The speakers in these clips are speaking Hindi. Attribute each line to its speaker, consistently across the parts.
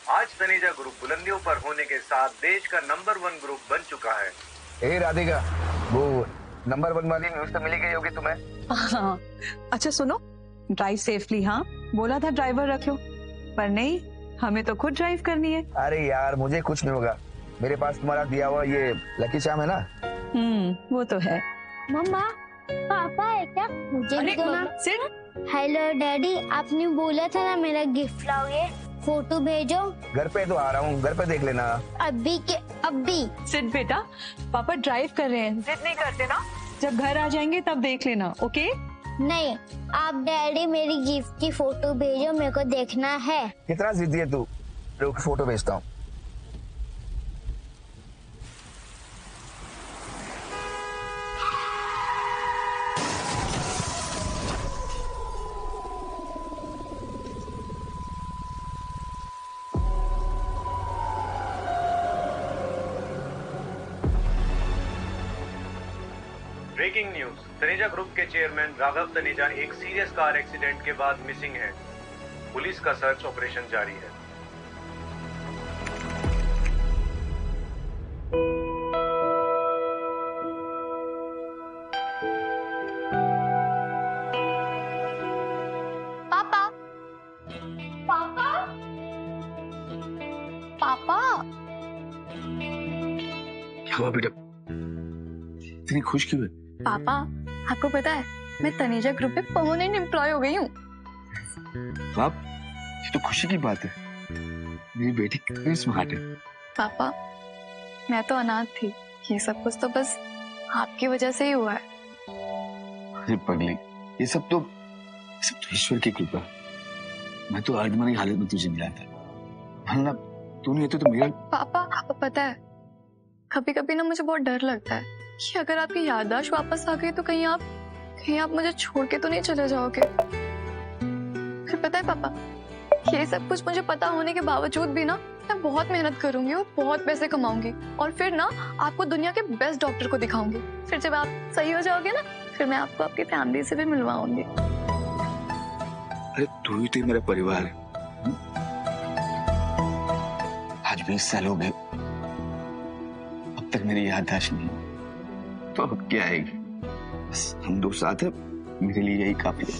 Speaker 1: आज तनेजा ग्रुप बुलंदियों पर होने के साथ देश का नंबर 1 ग्रुप बन चुका है।
Speaker 2: ए राधिका, वो नंबर 1 वाली न्यूज तो मिली गई होगी तुम्हें?
Speaker 3: हाँ। अच्छा सुनो, ड्राइव सेफली। हाँ, बोला था ड्राइवर रख लो, पर नहीं, हमें तो खुद ड्राइव करनी है।
Speaker 2: अरे यार, मुझे कुछ नहीं होगा, मेरे पास तुम्हारा दिया हुआ ये लकी चार्म है ना।
Speaker 3: वो तो है।
Speaker 4: मम्मा, पापा है क्या? मुझे भी दो ना। हेलो डैडी, आपने बोला था ना मेरा गिफ्ट लाओगे, फोटो भेजो।
Speaker 2: घर पे तो आ रहा हूँ, घर पे देख लेना। अभी
Speaker 3: सिड बेटा, पापा ड्राइव कर रहे हैं, जिद नहीं करते ना। जब घर आ जाएंगे तब देख लेना, ओके?
Speaker 4: नहीं, आप डैडी मेरी गिफ्ट की फोटो भेजो, मेरे को देखना है।
Speaker 2: कितना जिद्दी है तू, रुक फोटो भेजता हूँ।
Speaker 1: ब्रेकिंग न्यूज, तनेजा ग्रुप के चेयरमैन राघव तनेजा एक सीरियस कार एक्सीडेंट के बाद मिसिंग है। पुलिस का सर्च ऑपरेशन जारी है।
Speaker 4: पापा, पापा, पापा।
Speaker 2: क्या हुआ बेटा, इतनी खुश क्यों है?
Speaker 5: पापा, आपको पता है मैं तनेजा ग्रुप में परमानेंट एम्प्लॉय हो गई हूँ।
Speaker 2: बाप, ये तो खुशी की बात है, मेरी बेटी कितनी स्मार्ट है।
Speaker 5: पापा, मैं तो अनाथ थी, ये सब कुछ तो बस आपकी वजह से ही हुआ है।
Speaker 2: अरे पगली, ये सब तो ईश्वर की कृपा। मैं तो अर्धमरी हालत में तुझे मिला था, वरना तू नहीं होती तो मेरा।
Speaker 5: पापा, आपको पता है कभी कभी ना मुझे बहुत डर लगता है कि अगर आपकी याददाश्त वापस आ गई तो कहीं आप मुझे छोड़ के तो नहीं चले जाओगे। फिर पता है पापा, ये सब कुछ मुझे पता होने के बावजूद भी ना मैं बहुत मेहनत करूंगी और बहुत पैसे कमाऊंगी और फिर ना आपको दुनिया के बेस्ट डॉक्टर को दिखाऊंगी। फिर जब आप सही हो जाओगे ना, फिर मैं आपको आपकी फैमिली से भी मिलवाऊंगी।
Speaker 2: अरे तू ही तो मेरा परिवार है। आज 20 साल हो गए, अब तक मेरी याददाश्त नहीं, तो अब क्या आएगी? बस हम दो साथ हैं, मेरे लिए यही काफी है।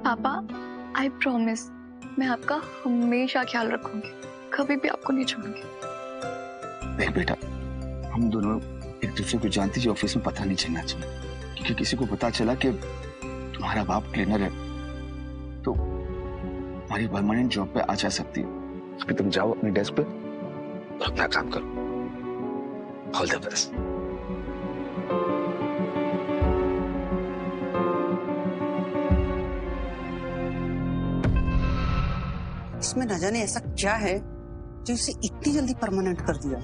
Speaker 5: पापा, आई प्रॉमिस मैं आपका हमेशा ख्याल रखूंगी, कभी भी आपको नहीं छोड़ूंगी।
Speaker 2: देख बेटा, हम दोनों एक दूसरे को जानते हैं, ऑफिस में पता नहीं चलना चाहिए, क्योंकि किसी को पता चला कि तुम्हारा बाप क्लीनर है तो हमारी परमानेंट जॉब पे आ जा सकती है। अभी तुम जाओ अपनी डेस्क पे और अपना काम करो। All the best.
Speaker 6: इसमें न जाने ऐसा क्या है जो इसे इतनी जल्दी परमानेंट कर दिया।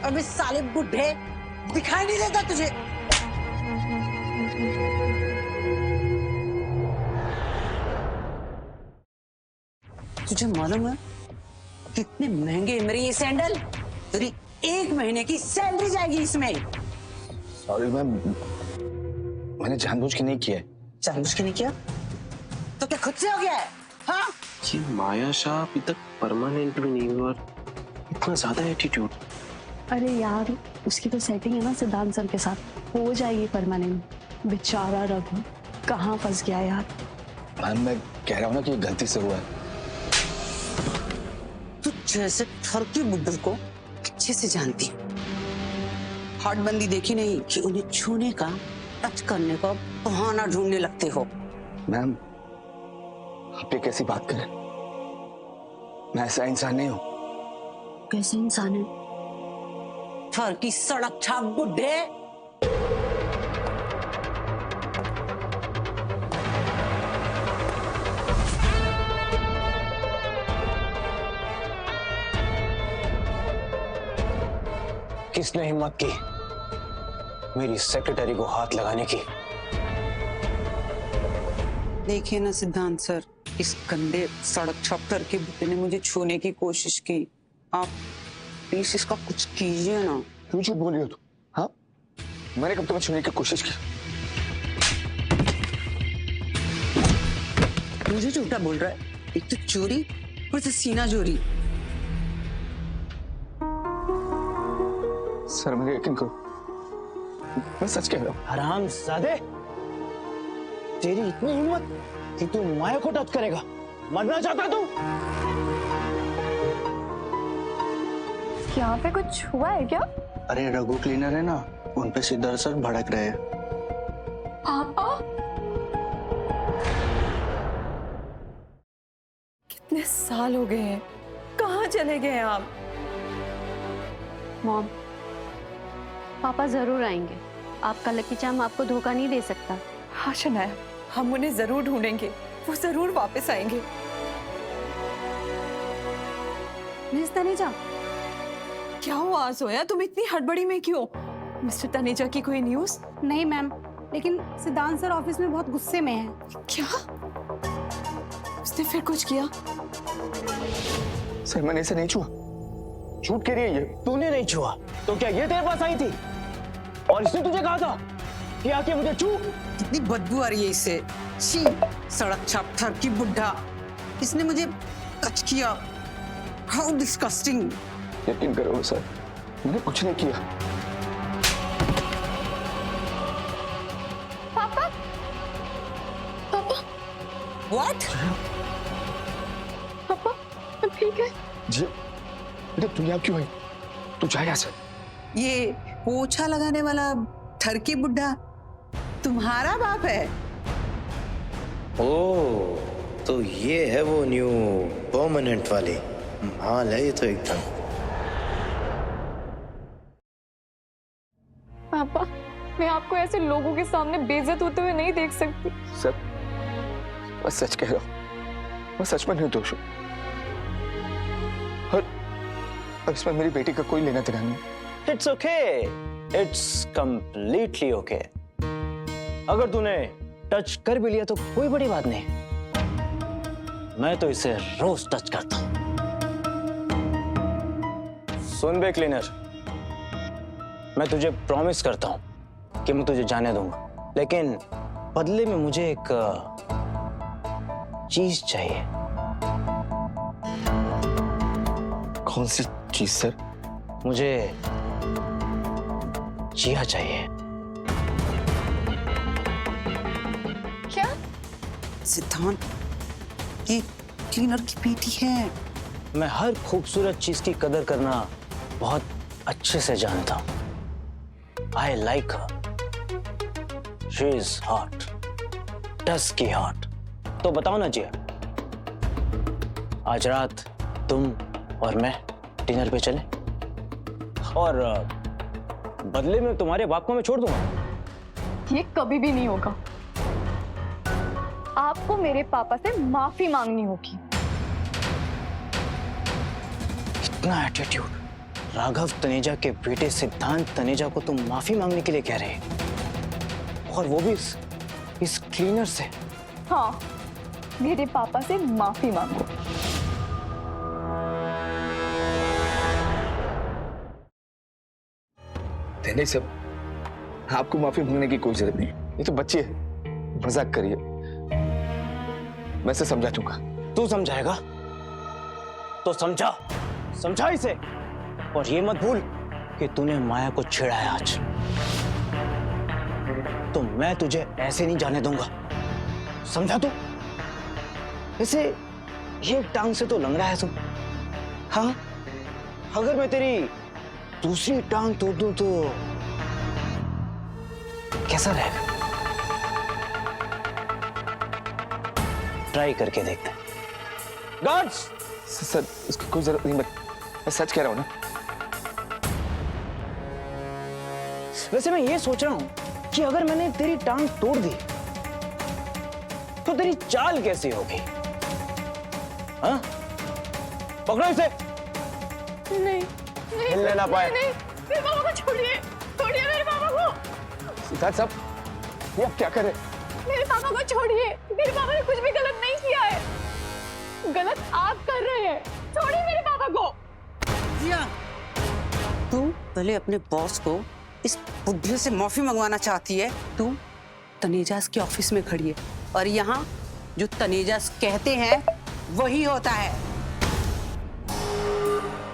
Speaker 6: अबे साले बुढ़े, दिखाई नहीं देता तुझे? तुझे मालूम है कितने महंगे मेरे ये सैंडल? तेरी 1 महीने की सैलरी जाएगी इसमें।
Speaker 2: सॉरी मैम, मैंने जानबूझ के नहीं किया है।
Speaker 6: जानबूझ के नहीं किया तो क्या खुद से हो गया है? हाँ,
Speaker 7: ये माया शाह अभी तक परमानेंट भी नहीं हुआ, इतना ज्यादा एटीट्यूड।
Speaker 8: अरे यार, उसकी तो सेटिंग है ना सिद्धांत सर के साथ, हो जाएगी परमानेंट। बेचारा रघु कहाँ फंस गया यार।
Speaker 2: मैम मैं कह रहा हूँ ना कि ये गलती से हुआ है।
Speaker 6: तू जैसे ठरकी बुड्ढल को अच्छे से जानती हूँ। हटबंदी देखी नहीं कि उन्हें छूने का, टच करने का बहाना ढूंढने लगते हो।
Speaker 2: मैम आप ये कैसी बात करें, मैं ऐसा इंसान नहीं हूँ।
Speaker 8: कैसे इंसान है?
Speaker 6: ठर की सड़क छाप बुड्ढे।
Speaker 7: किसने हिम्मत की मेरी सेक्रेटरी को हाथ लगाने की?
Speaker 6: देखिए ना सिद्धांत सर, इस गंदे सड़क छाप ठर के बुड्ढे ने मुझे छूने की कोशिश की, आप प्लीज इसका कुछ कीजिए ना।
Speaker 2: क्यों झूठ बोल रही हो तुम? हाँ, मैंने कब तुम्हें छूने की कोशिश की?
Speaker 6: मुझे झूठा बोल रहा है, एक तो चोरी और से सीना चोरी।
Speaker 2: सर मुझे यकीन करो, मैं सच कह रहा हूँ।
Speaker 7: हरामजादे, तेरी इतनी हिम्मत कि तू माया को टच करेगा? मरना चाहता तू?
Speaker 5: यहाँ पे कुछ हुआ है क्या?
Speaker 2: अरे रघु क्लीनर है ना, उन पे सिद्धार्थ सर भड़क रहे हैं।
Speaker 5: पापा
Speaker 3: कितने साल हो गए हैं, कहाँ चले गए आप?
Speaker 8: मॉम, पापा जरूर आएंगे। आपका लकी चार्म आपको धोखा नहीं दे सकता।
Speaker 3: हाँ शनाया, हम उन्हें जरूर ढूंढेंगे, वो जरूर वापस आएंगे।
Speaker 8: मिस तनेजा,
Speaker 3: क्या हुआ सोया, तुम इतनी हड़बड़ी में क्यों? मिस्टर तनेजा की कोई न्यूज़?
Speaker 9: नहीं मैम, लेकिन सिद्धांत सर ऑफिस में बहुत गुस्से में हैं।
Speaker 3: क्या? उसने फिर कुछ किया?
Speaker 2: सर मैंने इसे नहीं छुआ, झूठ कह रही है ये।
Speaker 7: तूने नहीं छुआ तो क्या ये तेरे पास आई थी और इसने तुझे कहा था कि आके मुझे छू?
Speaker 6: इतनी बदबू आ रही है इससे। छी, सड़क छाप थर की बुढ़ा, इसने मुझे टच किया। How disgusting.
Speaker 2: यकीन करो सर, मैंने कुछ नहीं किया।
Speaker 5: पापा पापा
Speaker 6: व्हाट?
Speaker 5: पापा ठीक है?
Speaker 2: जी बेटा, तू यहाँ क्यों आई? तू जा यहाँ से।
Speaker 6: ये पोछा लगाने वाला ठरकी बुढ़ा तुम्हारा बाप है?
Speaker 10: ओह, तो ये है वो न्यू परमानेंट वाली माल है ये तो एकदम।
Speaker 5: पापा, मैं आपको ऐसे लोगों के सामने बेइज्जत होते हुए नहीं देख सकती।
Speaker 2: सर मैं सच कह रहा हूँ, मैं सच में निर्दोष हूँ और इसमें मेरी बेटी का कोई लेना देना नहीं।
Speaker 7: It's okay, it's completely okay. अगर तूने टच कर भी लिया तो कोई बड़ी बात नहीं, मैं तो इसे रोज टच करता हूं। सुन बे क्लीनर, मैं तुझे प्रॉमिस करता हूं कि मैं तुझे जाने दूंगा, लेकिन बदले में मुझे एक चीज चाहिए।
Speaker 2: कौन सी चीज सर?
Speaker 7: मुझे जिया चाहिए।
Speaker 5: क्या?
Speaker 6: सिद्धांत, ये क्लीनर की बेटी है।
Speaker 7: मैं हर खूबसूरत चीज की कदर करना बहुत अच्छे से जानता हूं। I like her. She is hot, dusky hot. तो बताओ ना जिया, आज रात तुम और मैं डिनर पे चले और बदले में तुम्हारे बाप को मैं छोड़ दूंगा।
Speaker 5: ये कभी भी नहीं होगा। आपको मेरे पापा से माफी मांगनी होगी।
Speaker 7: इतना एटीट्यूड, राघव तनेजा के बेटे सिद्धांत तनेजा को तुम माफी मांगने के लिए कह रहे हैं, और वो भी इस क्लीनर से?
Speaker 5: हाँ, मेरे पापा से माफी मांगो।
Speaker 2: नहीं सब, आपको माफी मांगने की कोई जरूरत नहीं, ये तो बच्ची है, मजाक करिए, मैं इसे समझा दूंगा।
Speaker 7: तू समझाएगा तो समझा, समझा इसे, और ये मत भूल कि तूने माया को छेड़ा है आज, तो मैं तुझे ऐसे नहीं जाने दूंगा, समझा तू? वैसे ये टांग से तो लंगड़ा है तू। हाँ, अगर मैं तेरी दूसरी टांग तोड़ दूं तो कैसा रहेगा? ट्राई करके देखते हैं। गार्ड्स!
Speaker 2: सर इसकी कोई जरूरत नहीं, मैं सच कह रहा हूं ना।
Speaker 7: वैसे मैं ये सोच रहा हूं कि अगर मैंने तेरी टांग तोड़ दी तो तेरी चाल कैसी होगी? हाँ? पकड़ो इसे।
Speaker 5: नहीं,
Speaker 7: हिलने ना पाए।
Speaker 5: नहीं, मेरे पापा को छोड़िए, छोड़िए मेरे पापा को।
Speaker 2: सिद्धार्थ साहब, ये आप क्या करें?
Speaker 5: मेरे पापा को छोड़िए, मेरे पापा ने कुछ भी गलत नहीं किया है। गलत आप कर रहे हैं, छोड़िए मेरे पापा को।
Speaker 6: तू पहले अपने बॉस को इस बुद्धि से माफी मंगवाना चाहती है। तू तनेजास के ऑफिस में खड़ी है और यहाँ जो तनेजास कहते हैं वही होता है।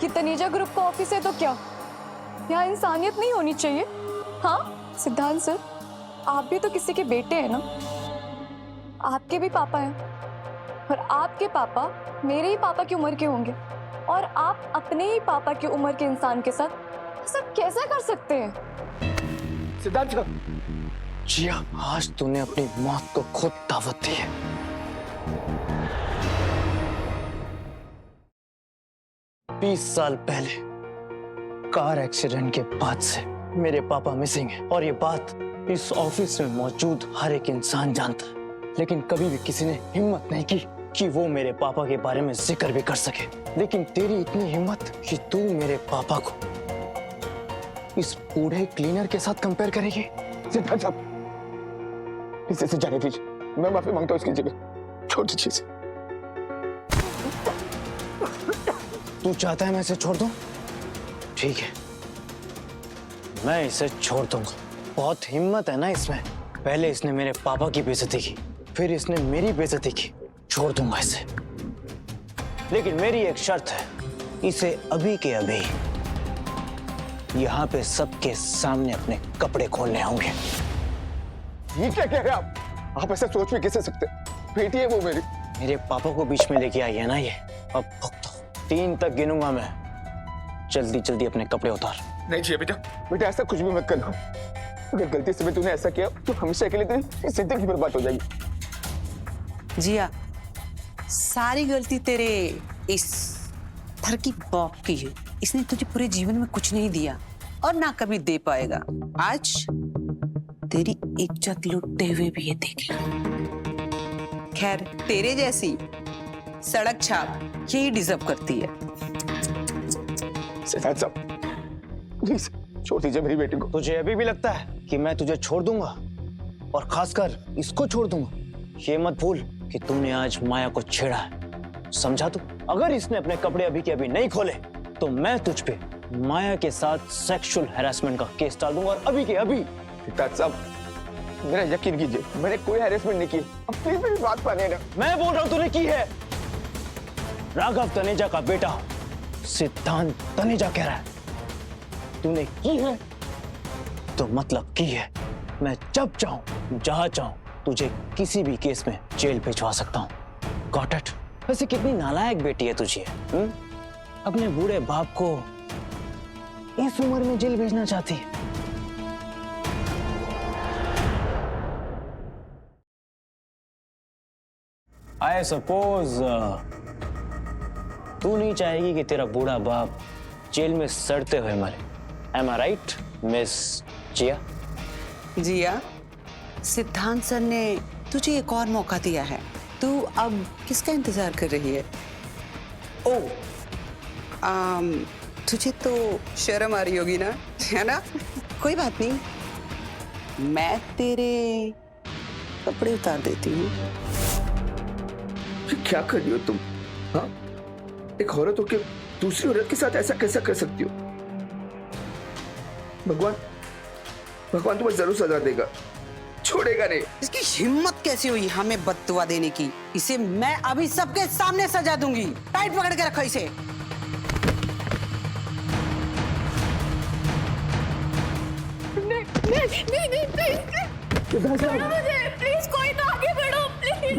Speaker 5: कि तनेजा ग्रुप का ऑफिस है तो क्या यहाँ इंसानियत नहीं होनी चाहिए? हाँ सिद्धांत सर, आप भी तो किसी के बेटे हैं ना, आपके भी पापा हैं और आपके पापा मेरे ही पापा की उम्र के होंगे और आप अपने ही पापा की उम्र के इंसान के साथ सब कैसे कर सकते हैं?
Speaker 2: सिद्धांत का
Speaker 7: जिया, आज तूने अपनी मौत को खुद दावत दी है। बीस साल पहले कार एक्सीडेंट के बाद से मेरे पापा मिसिंग है और ये बात इस ऑफिस में मौजूद हर एक इंसान जानता है, लेकिन कभी भी किसी ने हिम्मत नहीं की कि वो मेरे पापा के बारे में जिक्र भी कर सके। लेकिन तेरी इतनी हिम्मत कि तू मेरे पापा को इस बूढ़े क्लीनर के साथ कंपेयर करेगी?
Speaker 2: सिद्धांत साहब, इसे जाने दीजिए, मैं माफी मांगता हूँ इसकी जगह। छोड़ दीजिए इसे।
Speaker 7: तू चाहता है मैं इसे छोड़ दूं? ठीक है, मैं इसे छोड़ दूंगा। बहुत हिम्मत है ना इसमें। पहले इसने मेरे पापा की बेइज्जती की, फिर इसने मेरी बेइज्जती की। छोड़ दूंगा इसे, लेकिन मेरी एक शर्त है, इसे अभी के अभी यहाँ पे सबके सामने अपने कपड़े खोलने होंगे।
Speaker 2: ये क्या कह रहे हैं आप? आप ऐसा सोच भी कैसे सकते? बेटी है वो मेरी।
Speaker 7: मेरे पापा को बीच में लेके आई है ना ये, अब भुगतो। 3 तक गिनूंगा मैं। जल्दी जल्दी अपने कपड़े उतार।
Speaker 2: नहीं चाहिए बेटा, बेटा ऐसा कुछ भी मत करना। अगर गलती से भी तूने ऐसा किया तो हमेशा के लिए तेरी जिंदगी बर्बाद हो जाएगी।
Speaker 6: जिया, सारी गलती तेरे इस घर की बाप की है। इसने तुझे पूरे जीवन में कुछ नहीं दिया और ना कभी दे पाएगा। आज तेरी इज्जत लुटते हुए भी ये देखेगा। खैर, तेरे जैसी सड़क छाप यही डिजर्व करती है।
Speaker 2: सिद्धांत साहब, प्लीज छोड़ दीजिए मेरी बेटी को।
Speaker 7: तुझे अभी भी लगता है कि मैं तुझे छोड़ दूंगा, और खासकर इसको छोड़ दूंगा? ये मत भूल कि तूने आज माया को छेड़ा है, समझा तू? अगर इसने अपने कपड़े अभी के अभी नहीं खोले तो मैं तुझ पे माया के साथ सेक्सुअल हैरेसमेंट का केस डाल दूंगा, और अभी के अभी।
Speaker 2: सिद्धांत साहब, मेरा यकीन कीजिए, मैंने कोई हैरेसमेंट नहीं की। अब प्लीज मेरी बात मानिए ना।
Speaker 7: मैं बोल रहा हूं तूने की है। राघव तनेजा का बेटा सिद्धांत तनेजा कह रहा है तूने की है, तो मतलब की है। मैं जब चाहूं जहां चाहूं तुझे किसी भी केस में जेल भिजवा सकता हूं। Got it? वैसे कितनी नालायक बेटी है तुझे, अपने बूढ़े बाप को इस उम्र में जेल भेजना चाहती है। आई सपोज तू नहीं चाहेगी कि तेरा बूढ़ा बाप जेल में सड़ते हुए मरे। Am I right, मिस जिया?
Speaker 6: जिया, सिद्धांत सर ने तुझे एक और मौका दिया है। तू अब किसका इंतजार कर रही है? ओह, तुझे तो शर्म आ रही होगी ना, है ना? कोई बात नहीं, मैं तेरे कपड़े उतार देती हूँ।
Speaker 2: क्या कर रही हो तुम? हाँ, एक औरत होकर दूसरी औरत के साथ ऐसा कैसा कर सकती हो? भगवान तुम्हें जरूर सजा देगा, छोड़ेगा नहीं।
Speaker 6: इसकी हिम्मत कैसी हुई हमें बद्दुआ देने की? इसे मैं अभी सबके सामने सजा दूंगी। टाइट पकड़ के रखो इसे।
Speaker 5: नहीं प्लीज कोई तो आगे बढ़ो, प्लीज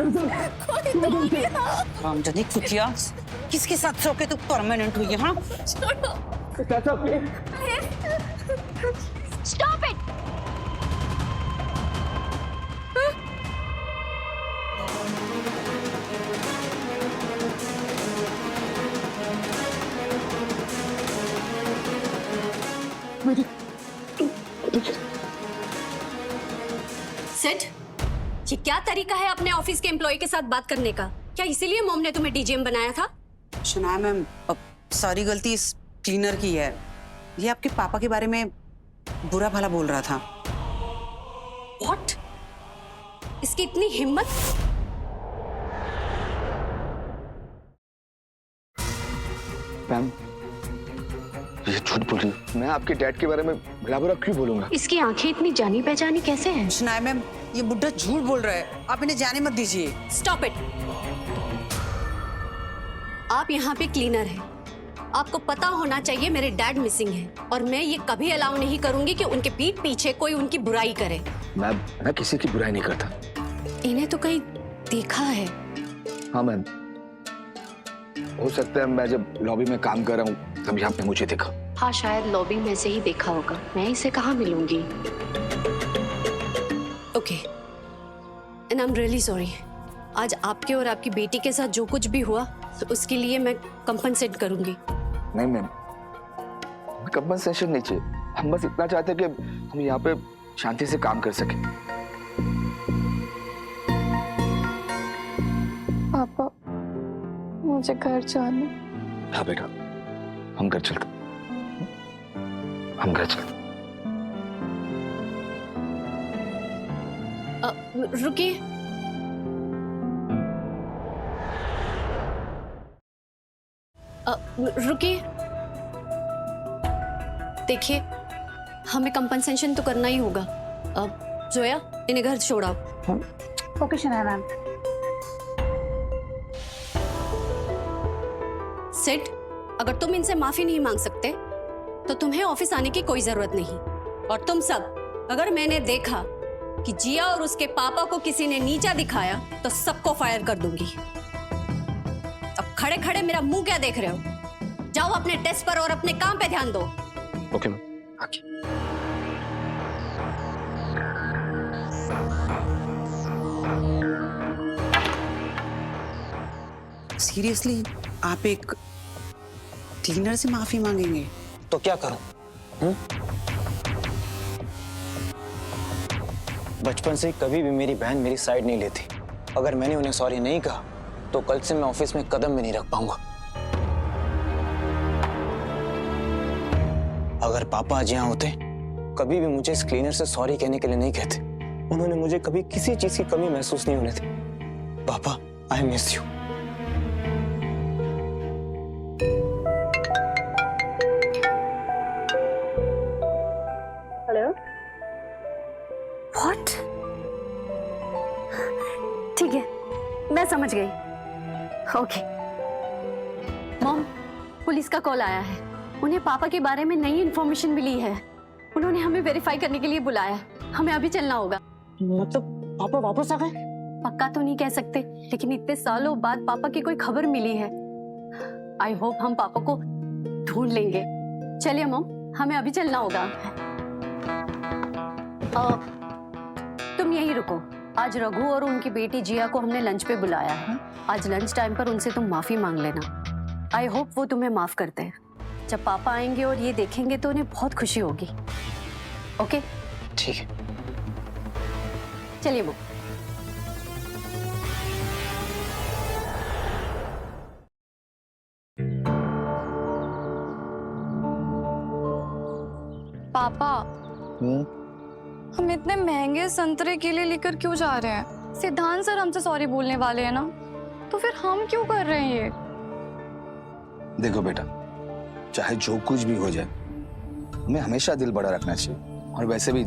Speaker 5: कोई तो आगे आओ।
Speaker 6: रामजनी कुतिया, किसके साथ सो के तू परमानेंट हुई? हाँ,
Speaker 4: स्टॉप इट।
Speaker 11: सिड, ये क्या तरीका है अपने ऑफिस के एम्प्लॉय के साथ बात करने का? क्या इसीलिए मॉम ने तुम्हें डीजीएम बनाया था?
Speaker 6: शनाया मैम, सारी गलती इस क्लीनर की है। ये आपके पापा के बारे में बुरा भला बोल रहा था।
Speaker 11: What? इसकी इतनी हिम्मत?
Speaker 2: मैम, ये झूठ बोल रही है। मैं आपके डैड के बारे में भला बुरा क्यों बोलूंगा?
Speaker 8: इसकी आंखें इतनी जानी पहचानी कैसे हैं?
Speaker 6: शनाया मैम, ये बुड्ढा झूठ बोल रहा है, आप इन्हें जाने मत दीजिए।
Speaker 11: Stop it. आप यहाँ पे क्लीनर हैं। आपको पता होना चाहिए मेरे डैड मिसिंग हैं और मैं ये कभी अलाउ नहीं करूंगी कि उनके पीठ पीछे कोई उनकी बुराई करे।
Speaker 2: मैं किसी की बुराई नहीं करता।
Speaker 11: इन्हें तो कहीं देखा है।
Speaker 2: हाँ मैम, हो सकता है मैं जब लॉबी में काम कर रहा हूँ तब यहाँ पे मुझे देखा।
Speaker 8: हाँ, शायद लॉबी में से ही देखा होगा। मैं इसे कहाँ मिलूंगी?
Speaker 11: Okay, and I am really sorry. आज आपके और आपकी बेटी के साथ जो कुछ भी हुआ तो उसके लिए मैं कंपनसेट करूंगी।
Speaker 2: नहीं मैम, कंपनसेशन नहीं चाहिए। हम बस इतना चाहते हैं कि हम यहाँ पे शांति से काम कर सकें।
Speaker 5: पापा, मुझे घर जाना।
Speaker 2: हाँ बेटा, हम घर चलते। हम घर चलते।
Speaker 11: रुकिए। रुकिए, देखिए हमें कंपनसेशन तो करना ही होगा। अब जोया, इन्हें घर छोड़ाओ।
Speaker 9: Okay Shanaya ma'am.
Speaker 11: सिड, अगर तुम इनसे माफी नहीं मांग सकते तो तुम्हें ऑफिस आने की कोई जरूरत नहीं। और तुम सब, अगर मैंने देखा कि जिया और उसके पापा को किसी ने नीचा दिखाया तो सबको फायर कर दूंगी। अब खड़े खड़े मेरा मुंह क्या देख रहे हो? जाओ अपने डेस्क पर और अपने काम पे ध्यान दो।
Speaker 2: Okay ma'am.
Speaker 6: सीरियसली, आप एक क्लीनर से माफी मांगेंगे?
Speaker 7: तो क्या करूं? बचपन से कभी भी मेरी बहन मेरी साइड नहीं लेती। अगर मैंने उन्हें सॉरी नहीं कहा तो कल से मैं ऑफिस में कदम भी नहीं रख पाऊंगा। अगर पापा आज यहाँ होते, कभी भी मुझे इस क्लीनर से सॉरी कहने के लिए नहीं कहते। उन्होंने मुझे कभी किसी चीज की कमी महसूस नहीं होने दी। पापा, I miss you.
Speaker 8: Hello.
Speaker 11: What? ठीक है, मैं समझ गई। ओके। मॉम, पुलिस का कॉल आया है। उन्हें पापा के बारे में नई इन्फॉर्मेशन मिली है। उन्होंने हमें वेरीफाई करने के लिए बुलाया। हमें अभी चलना होगा।
Speaker 6: मतलब पापा वापस आ गए?
Speaker 11: पक्का तो नहीं कह सकते, लेकिन इतने सालों बाद पापा की कोई खबर मिली है। आई होप हम पापा को ढूंढ लेंगे। चलिए मॉम, हमें अभी चलना होगा। तुम यहीं रुको। आज रघु और उनकी बेटी जिया को हमने लंच पे बुलाया है। आज लंच टाइम पर उनसे तुम माफी मांग लेना। आई होप वो तुम्हें माफ करते हैं। जब पापा आएंगे और ये देखेंगे तो उन्हें बहुत खुशी होगी। ओके?
Speaker 7: ठीक है।
Speaker 11: चलिए मॉम।
Speaker 5: पापा, हम इतने महंगे संतरे केले लेकर क्यों जा रहे हैं? सिद्धांत सर हमसे सॉरी बोलने वाले हैं ना, तो फिर हम क्यों कर रहे हैं ये?
Speaker 2: देखो बेटा, चाहे जो कुछ भी हो जाए, हमें हमेशा दिल बड़ा रखना चाहिए। और वैसे भी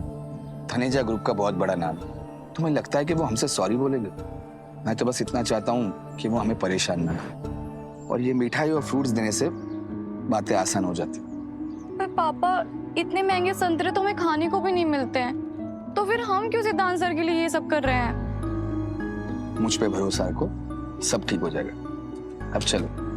Speaker 2: धनेजा ग्रुप का बहुत बड़ा नाम है। तुम्हें लगता है कि वो हमसे सॉरी बोलेंगे? मैं तो बस इतना चाहता हूँ कि वो हमें परेशान ना करे। और ये मिठाई और फ्रूट्स देने से बातें आसान हो जाती।
Speaker 5: पर पापा, इतने महंगे संतरे तो हमें खाने को भी नहीं मिलते हैं, तो फिर हम क्यों सिद्धांत सर के लिए ये सब कर रहे हैं?
Speaker 2: मुझ पे भरोसा रखो, सब ठीक हो जाएगा। अब चलो।